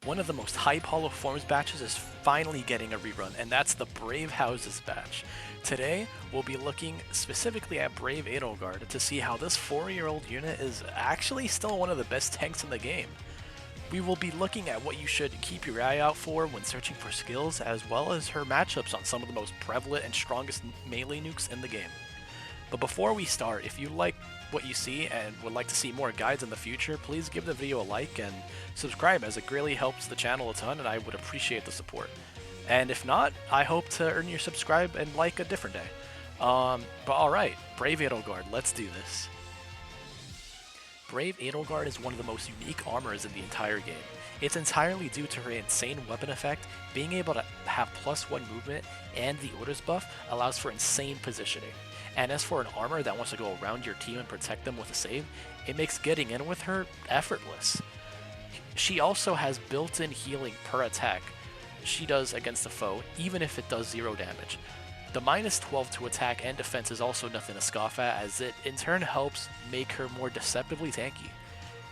one of the most hype Hall of Forms batches is finally getting a rerun, and that's the Brave Houses batch. Today, we'll be looking specifically at Brave Edelgard to see how this 4-year-old unit is actually still one of the best tanks in the game. We will be looking at what you should keep your eye out for when searching for skills, as well as her matchups on some of the most prevalent and strongest melee nukes in the game. But before we start, if you like what you see and would like to see more guides in the future, please give the video a like and subscribe, as it really helps the channel a ton and I would appreciate the support. And if not, I hope to earn your subscribe and like a different day. But alright, Brave Edelgard, let's do this. Brave Edelgard is one of the most unique armors in the entire game. It's entirely due to her insane weapon effect. Being able to have +1 movement and the orders buff allows for insane positioning. And as for an armor that wants to go around your team and protect them with a save, it makes getting in with her effortless. She also has built-in healing per attack she does against the foe, even if it does 0 damage. The -12 to attack and defense is also nothing to scoff at, as it in turn helps make her more deceptively tanky.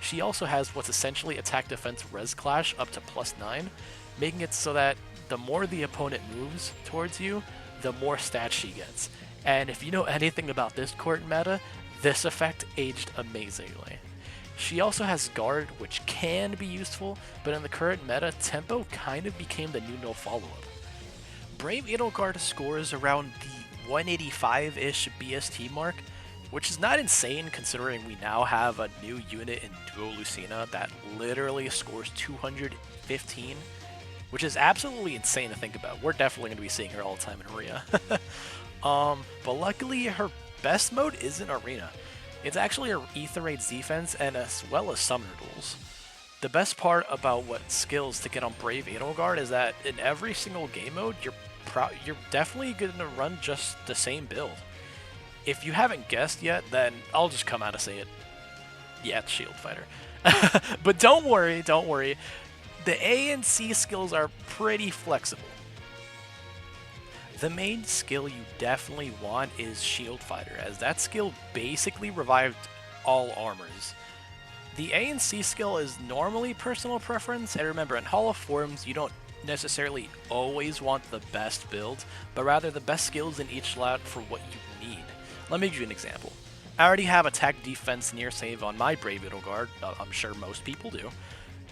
She also has what's essentially attack defense res clash up to +9, making it so that the more the opponent moves towards you, the more stats she gets. And if you know anything about this current meta, this effect aged amazingly. She also has guard, which can be useful, but in the current meta, tempo kind of became the new no follow-up. Brave Edelgard scores around the 185-ish BST mark, which is not insane considering we now have a new unit in 𝔩𝔬𝔢𝔐𝔗 that literally scores 215, which is absolutely insane to think about. We're definitely going to be seeing her all the time in Arena. But luckily her best mode isn't Arena. It's actually her Ether Raids defense and as well as Summoner Duels. The best part about what skills to get on Brave Edelgard is that in every single game mode, you're definitely going to run just the same build. If you haven't guessed yet, then I'll just come out and say it. Yeah, it's Shield Fighter. But don't worry. The A and C skills are pretty flexible. The main skill you definitely want is Shield Fighter, as that skill basically revived all armors. The A and C skill is normally personal preference, and remember, in Hall of Forms, you don't necessarily always want the best build, but rather the best skills in each slot for what you need. Let me give you an example. I already have attack defense near save on my Brave Edelgard, I'm sure most people do,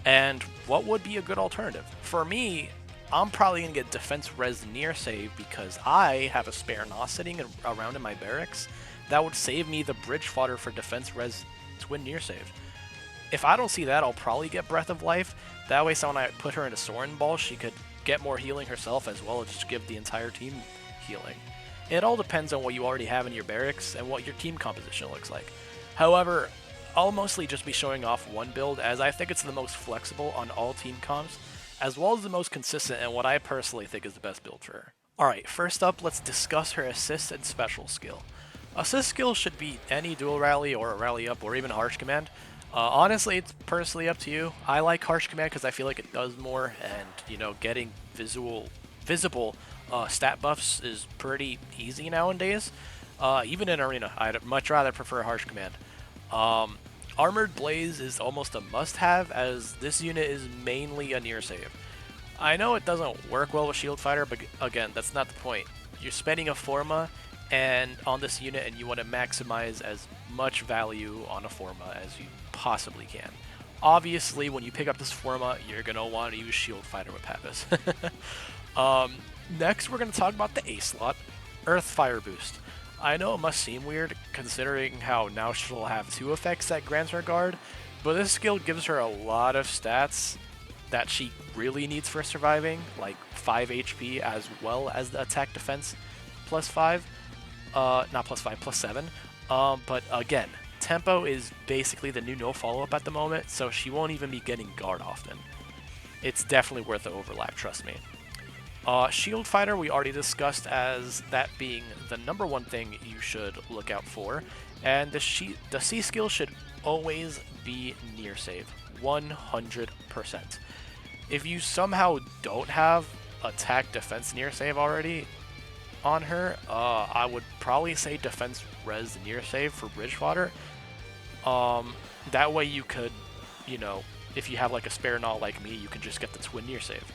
and what would be a good alternative? For me, I'm probably going to get defense res near save because I have a spare NOS sitting around in my barracks that would save me the bridge fodder for defense res twin near save. If I don't see that, I'll probably get Breath of Life. That way, so when I put her into Sorin Ball, she could get more healing herself as well as just give the entire team healing. It all depends on what you already have in your barracks and what your team composition looks like. However, I'll mostly just be showing off one build, as I think it's the most flexible on all team comps, as well as the most consistent and what I personally think is the best build for her. Alright, first up, let's discuss her assist and special skill. Assist skill should be any dual rally or a rally up or even a harsh command. Honestly, it's personally up to you. I like harsh command because I feel like it does more, and you know, getting visible stat buffs is pretty easy nowadays. Even in Arena, I'd much rather prefer harsh command. Armored Blaze is almost a must-have, as this unit is mainly a near save. I know it doesn't work well with Shield Fighter, but again, that's not the point. You're spending a Forma and on this unit, and you want to maximize as much value on a Forma as you possibly can. Obviously, when you pick up this Forma, you're going to want to use Shield Fighter with Pappas. Next, we're going to talk about the A slot, Earth Fire Boost. I know it must seem weird, considering how now she'll have 2 effects that grants her guard, but this skill gives her a lot of stats that she really needs for surviving, like 5 HP as well as the attack defense +5, not +5, +7, but again, tempo is basically the new no follow-up at the moment, so she won't even be getting guard often. It's definitely worth the overlap, trust me. Shield Fighter we already discussed as that being the #1 thing you should look out for, and the C skill should always be near save, 100%. If you somehow don't have attack defense near save already on her, I would probably say defense res near save for bridge fodder. That way you could, you know, if you have like a spare Gnaw like me, you can just get the twin near save.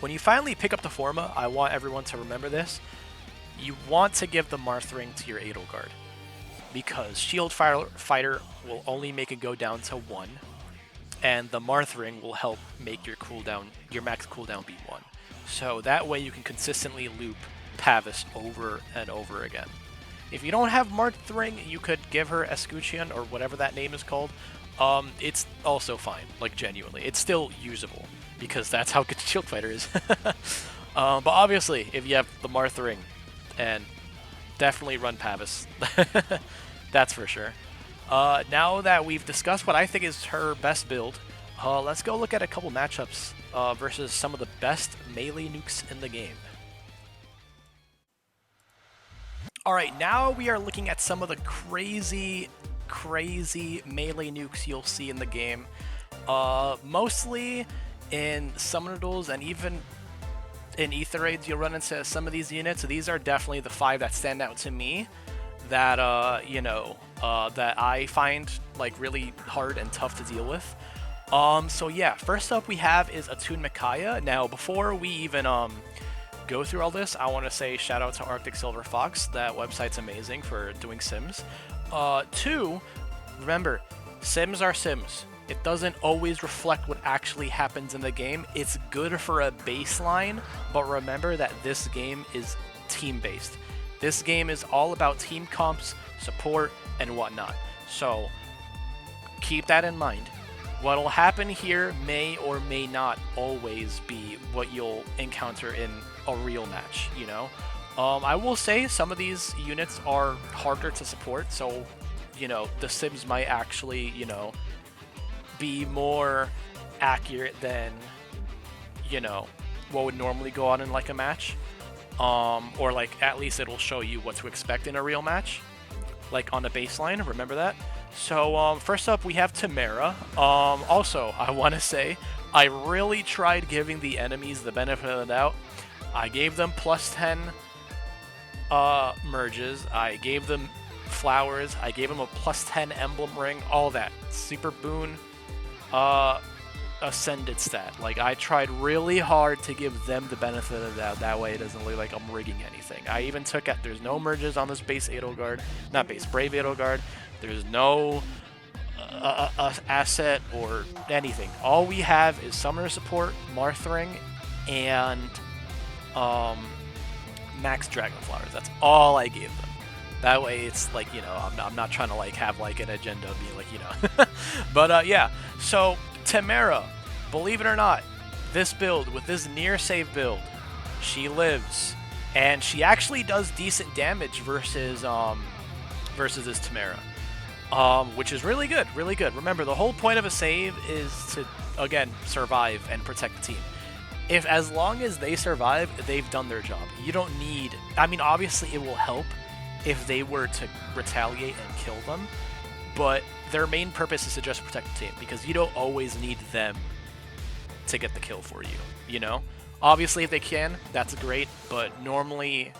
When you finally pick up the Forma, I want everyone to remember this. You want to give the Marth Ring to your Edelgard, because Shield Fighter will only make it go down to 1, and the Marth Ring will help make your max cooldown be 1. So that way you can consistently loop Pavis over and over again. If you don't have Marth Ring, you could give her Escutcheon or whatever that name is called. It's also fine, like genuinely. It's still usable, because that's how good Shield Fighter is. But obviously, if you have the Marth Ring, and definitely run Pavis. That's for sure. Now that we've discussed what I think is her best build, let's go look at a couple matchups versus some of the best melee nukes in the game. Alright, now we are looking at some of the crazy melee nukes you'll see in the game. Mostly in Summoner Duels, and even in Ether Raids you'll run into some of these units. So these are definitely the 5 that stand out to me that, that I find like really hard and tough to deal with. So yeah, first up we have is 𝔢𝔢𝔢𝔐𝔗. Now before we even go through all this, I want to say shout out to Arctic Silver Fox. That website's amazing for doing sims. 2, remember, sims are sims. It doesn't always reflect what actually happens in the game. It's good for a baseline, but remember that this game is team-based. This game is all about team comps, support, and whatnot. So keep that in mind. What'll happen here may or may not always be what you'll encounter in a real match, you know? I will say some of these units are harder to support, so, you know, the sims might actually, you know, be more accurate than, you know, what would normally go on in like a match. Or like at least it'll show you what to expect in a real match, like on the baseline, remember that? So first up we have Tamara. Also, I want to say I really tried giving the enemies the benefit of the doubt. I gave them +10 merges, I gave them flowers, I gave them a +10 emblem ring, all that. Super boon, ascended stat. Like, I tried really hard to give them the benefit of the doubt. That way it doesn't look like I'm rigging anything. I even took it, there's no merges on this base Edelgard, not base, Brave Edelgard. There's no asset or anything. All we have is Summoner Support, Marth Ring, and Max Dragon Flowers. That's all I gave them. That way it's like, you know, I'm not trying to like have like an agenda be like, you know. But yeah, so Tamara, believe it or not, this build, with this near save build, she lives. And she actually does decent damage versus this Tamara. Which is really good, really good. Remember, the whole point of a save is to, again, survive and protect the team. If as long as they survive, they've done their job. You don't need, I mean, obviously it will help if they were to retaliate and kill them, but their main purpose is to just protect the team, because you don't always need them to get the kill for you, you know? Obviously, if they can, that's great, but normally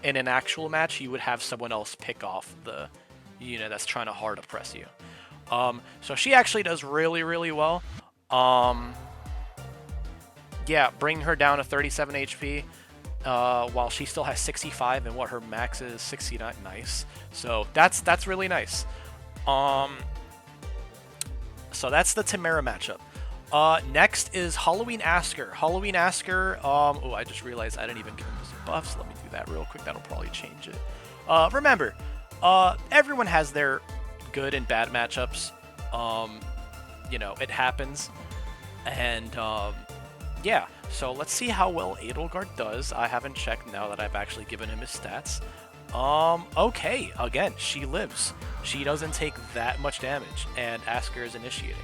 in an actual match, you would have someone else pick off the unit that's trying to hard oppress you. So she actually does really, really well. Yeah, bring her down to 37 HP, while she still has 65, and what her max is 69. Nice. So that's really nice. So that's the Tamara matchup. Next is Halloween Asker. Halloween Asker, oh, I just realized I didn't even give him his buffs. Let me do that real quick. That'll probably change it. Remember, everyone has their good and bad matchups. You know, it happens. And, yeah. So let's see how well Edelgard does. I haven't checked now that I've actually given him his stats. Okay, again, she lives. She doesn't take that much damage, and Asker is initiating.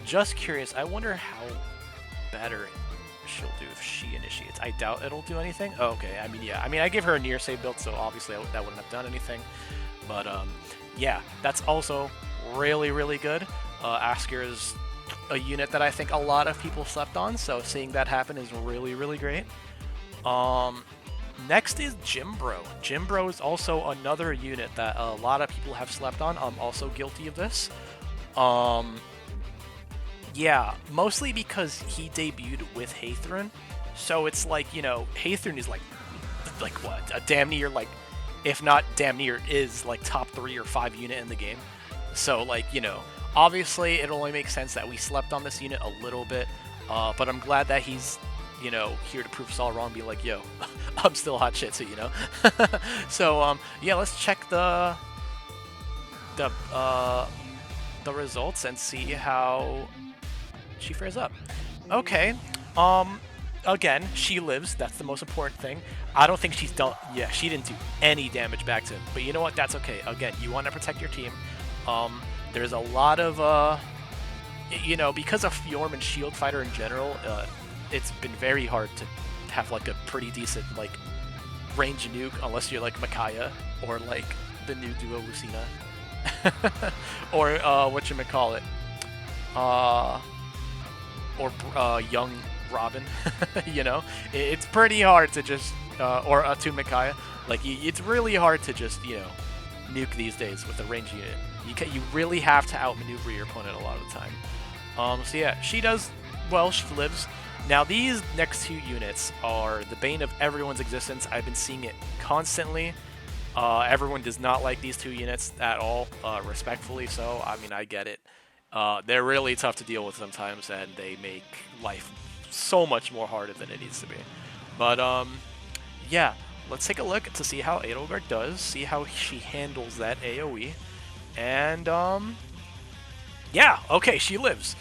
Just curious, I wonder how better she'll do if she initiates. I doubt it'll do anything. Oh, okay, I mean, yeah. I mean, I give her a near save build, so obviously that wouldn't have done anything. But, yeah, that's also really, really good. Asker is a unit that I think a lot of people slept on, so seeing that happen is really, really great. Next is Jimbro. Jimbro is also another unit that a lot of people have slept on. I'm also guilty of this. Yeah, mostly because he debuted with 𝔢𝔢𝔢𝔢, so it's like, you know, 𝔢𝔢𝔢𝔢 is like what, a damn near, like, if not damn near, is like top 3 or 5 unit in the game. So, like, you know, obviously it only makes sense that we slept on this unit a little bit, but I'm glad that he's, you know, here to prove us all wrong, be like, yo, I'm still hot shit too, you know? So, yeah, let's check the results and see how she fares up. Okay, again, she lives. That's the most important thing. I don't think she's done. Yeah, she didn't do any damage back to him. But you know what? That's okay. Again, you want to protect your team. There's a lot of, you know, because of Fjorm and Shield Fighter in general, it's been very hard to have like a pretty decent like range nuke unless you're like Micaiah or like the new duo Lucina. Or whatchamacallit, or young Robin. You know, it's pretty hard to just or to Micaiah. Like it's really hard to just, you know, nuke these days with a range unit. You really have to outmaneuver your opponent a lot of the time. So yeah, she does well. She lives. Now these next two units are the bane of everyone's existence. I've been seeing it constantly. Everyone does not like these two units at all, respectfully so. I mean, I get it. They're really tough to deal with sometimes, and they make life so much more harder than it needs to be. But, yeah, let's take a look to see how Edelgard does, see how she handles that AoE. And, yeah, okay, she lives.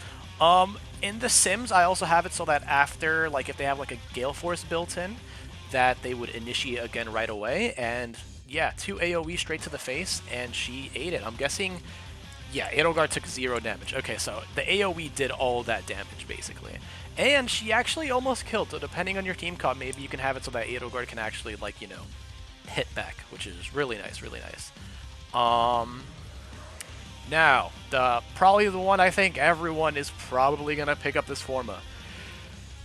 In the Sims, I also have it so that after, like, if they have, like, a Gale Force built in, that they would initiate again right away, and yeah, 2 AoE straight to the face, and she ate it. I'm guessing, yeah, Edelgard took 0 damage. Okay, so the AoE did all that damage, basically. And she actually almost killed, so depending on your team comp, maybe you can have it so that Edelgard can actually, like, you know, hit back, which is really nice, really nice. Now, probably the one I think everyone is probably going to pick up this Forma.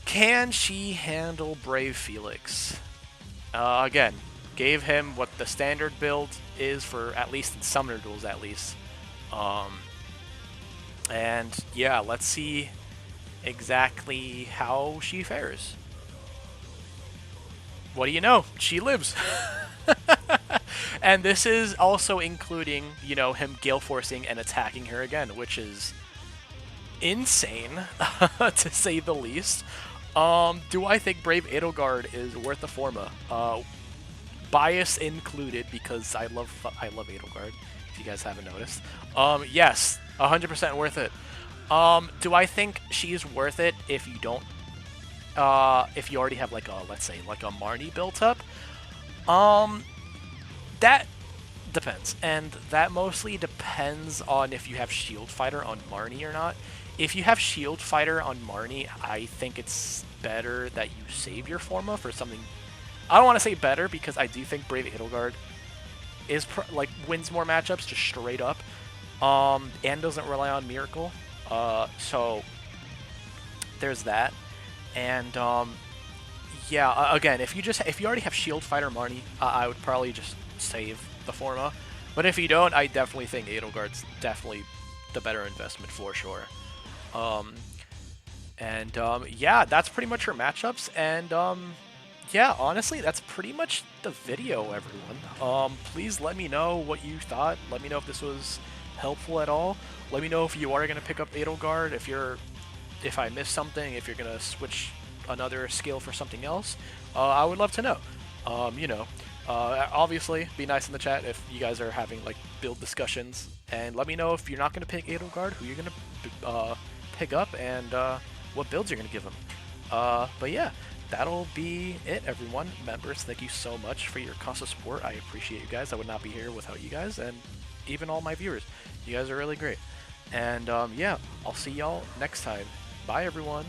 Can she handle Brave Felix? Again, gave him what the standard build is for, at least in Summoner Duels, at least. And yeah, let's see exactly how she fares. What do you know? She lives. And this is also including, you know, him Gale Forcing and attacking her again, which is insane, to say the least. Do I think Brave Edelgard is worth the Forma? Bias included, because I love Edelgard, if you guys haven't noticed. Yes, 100% worth it. Do I think she's worth it if you don't, if you already have like a, let's say, like a Marnie built up? That depends, and that mostly depends on if you have Shield Fighter on Marnie or not. If you have Shield Fighter on Marnie, I think it's better that you save your Forma for something. I don't want to say better, because I do think Brave Edelgard is like wins more matchups just straight up, and doesn't rely on Miracle. So there's that, and yeah. Again, if you already have Shield Fighter Marnie, I would probably just save the Forma. But if you don't, I definitely think Edelgard's definitely the better investment for sure. Yeah, that's pretty much her matchups, and yeah, honestly, that's pretty much the video, everyone. Please let me know what you thought. Let me know if this was helpful at all. Let me know if you are going to pick up Edelgard, if I missed something, if you're going to switch another skill for something else. I would love to know. You know, obviously, be nice in the chat if you guys are having like build discussions, and let me know if you're not going to pick Edelgard, who you're going to pick up, and what builds you're going to give them. But yeah, that'll be it, everyone. Members, thank you so much for your constant support. I appreciate you guys. I would not be here without you guys, and even all my viewers. You guys are really great. And yeah, I'll see y'all next time. Bye, everyone.